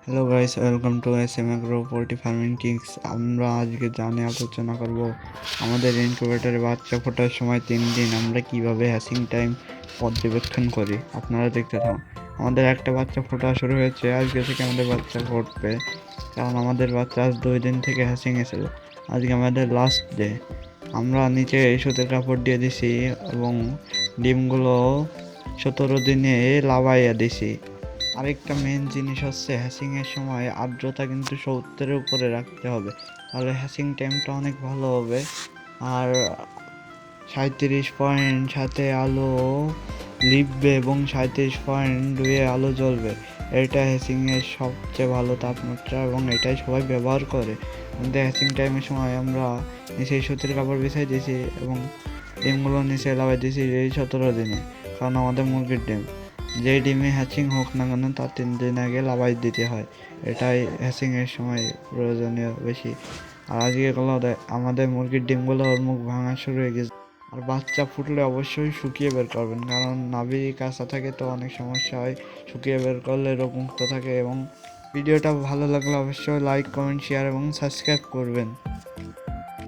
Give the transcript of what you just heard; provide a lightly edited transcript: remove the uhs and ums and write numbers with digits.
Hello guys, welcome to SM agro poultry farming tips. আমরা আজকে জানে আলোচনা করব আমাদের ইনকিউবেটরে বাচ্চা ফোটার সময় 3 দিন আমরা কিভাবে হ্যাচিং টাইম পর্যবেক্ষণ করি। আপনারা দেখতে থাকুন। আমাদের একটা বাচ্চা ফোটা শুরু হয়েছে, আজকে থেকে আমাদের বাচ্চা ফুটবে, কারণ আমাদের বাচ্চা আজ 2 দিন থেকে হ্যাচিংয়ে ছিল। আজকে আমাদের লাস্ট ডে। আমরা নিচে সুতির কাপড় দিয়ে দিছি এবং ডিমগুলো 17 দিনে লাবাইয়া দিছি। আরেকটা মেন জিনিস হচ্ছে, হ্যাচিংয়ের সময় আর্দ্রতা কিন্তু 70-এর উপরে রাখতে হবে, তাহলে হ্যাচিং টাইমটা অনেক ভালো হবে। আর 37.7 আলো লিখবে এবং 37.2 আলো জ্বলবে, এটা হ্যাচিংয়ের সবচেয়ে ভালো তাপমাত্রা এবং এটাই সবাই ব্যবহার করে। আমাদের হ্যাচিং টাইমের সময় আমরা নিচে সুতির কাপড় বিছাই দিয়েছি এবং ডিমগুলো নিচে লাগাই দিয়েছি এই 17 দিনে, কারণ আমাদের মুরগির ডিম যে ডিমে হ্যাচিং হোক না কেন তার 3 দিন আগে লাবাই দিতে হয়। এটাই হ্যাচিংয়ের সময় প্রয়োজনীয় বেশি। আর আজকে আমাদের মুরগির ডিমগুলো ওর মুখ ভাঙা শুরু হয়ে গেছে। আর বাচ্চা ফুটলে অবশ্যই শুকিয়ে বের করবেন, কারণ নাভি কাঁচা থাকে তো অনেক সমস্যা হয়। শুকিয়ে বের করলে রোগমুক্ত থাকে। এবং ভিডিওটা ভালো লাগলে অবশ্যই লাইক, কমেন্ট, শেয়ার এবং সাবস্ক্রাইব করবেন।